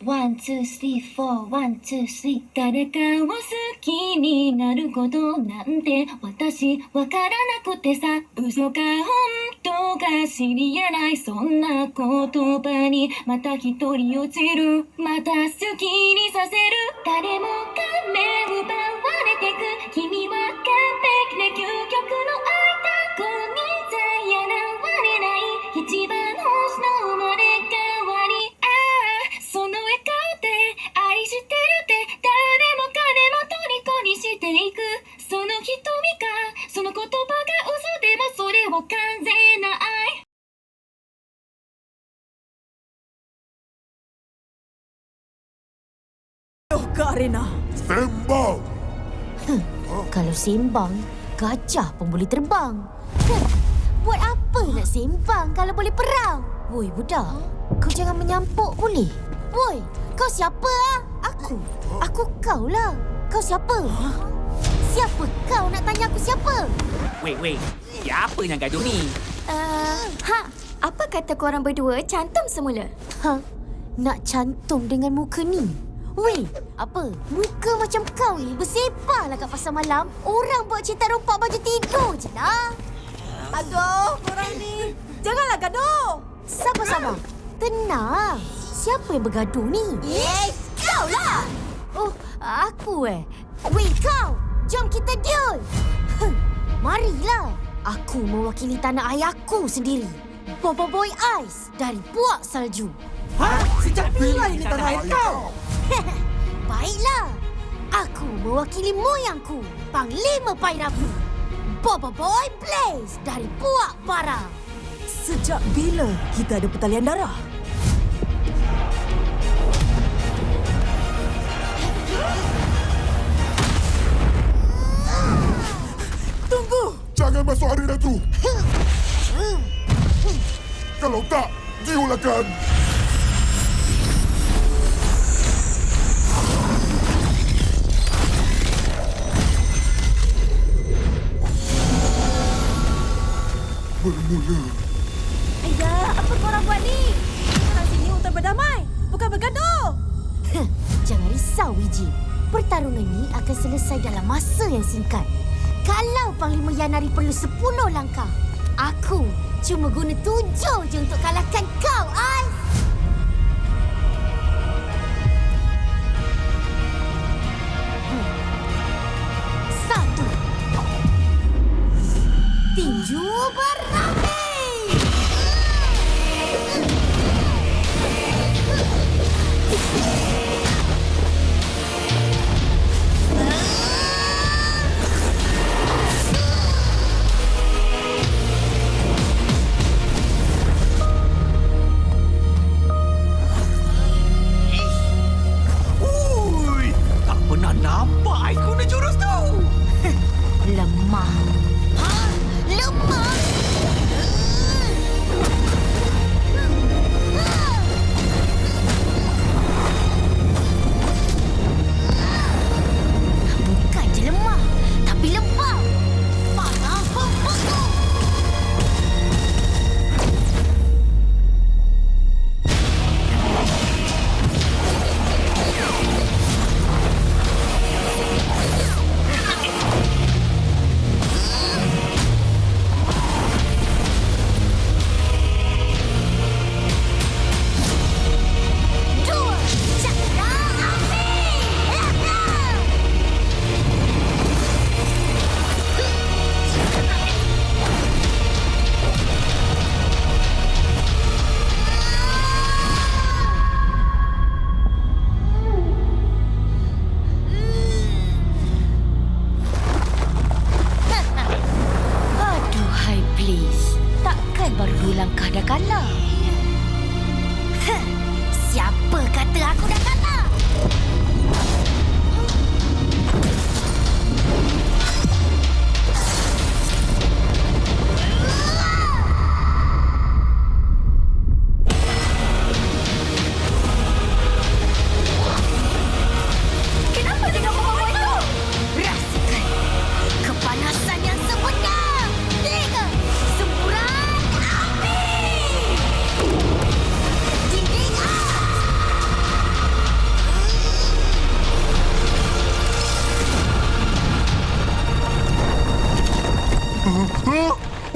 ワン、ツー、スリー、フォー、ワン、ツー、スリー。誰かを好きになることなんて私わからなくてさ、嘘か本当か知り得ないそんな言葉にまた一人落ちる。また好きにさせる。誰もが目奪われてく。君は完璧な究極の愛だ。こにさやらわれない一番星の生まれ変わり。ああ、その笑顔で愛してるって誰も彼も虜にしていく。その瞳かその言葉が嘘でもそれを完全な愛。Kak Arena. Sembang! Kalau sembang, gajah pun boleh terbang. Buat apa nak sembang kalau boleh perang? Woi budak, kau jangan menyampuk boleh? Woi, kau siapa ah? Aku kau lah. Kau siapa? Siapa kau nak tanya aku siapa? Weh, siapa yang gaduh ni? Apa kata korang berdua cantum semula? Nak cantum dengan muka ni? Weh, apa? Muka macam kau ni bersepahlah kat pasar malam. Orang buat cerita rompak baju tidur je lah. Aduh, korang ni. Janganlah gaduh. Sabar. Tenang. Siapa yang bergaduh ni? Kau lah. Oh, aku Weh, kau. Jom kita duel. Marilah. Aku mewakili tanah ayahku sendiri. Boboiboy Ice dari Puak Salju. Sejak bila ini tanah air kau? Baiklah. Aku mewakili moyangku, Panglima Pairapi. Boboiboy Blaze dari Puak Bara. Sejak bila kita ada pertalian darah? Tunggu! Jangan masuk arena tu! Kalau tak, diulakan! Bermula. Ayah, apa korang buat ni? Korang sini untuk berdamai, bukan bergaduh. Jangan risau, Wiji. Pertarungan ni akan selesai dalam masa yang singkat. Kalau Panglima Yanari perlu 10 langkah, aku cuma guna 7 je untuk kalahkan kau, Ais. Satu. Tinju berapi.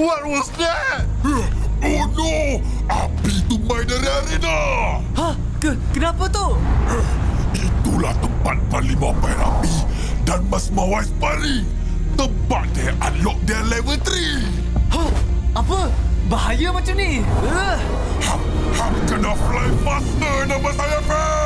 What was that? Oh no! Api tumbai dari arena! Hah? Kenapa tu? Itulah tempat Panglima Perapi dan Mas Mawais Pari. Tempat dia unlock dia level 3. Hah? Apa? Bahaya macam ni? Hang kena fly faster nama saya, Fel!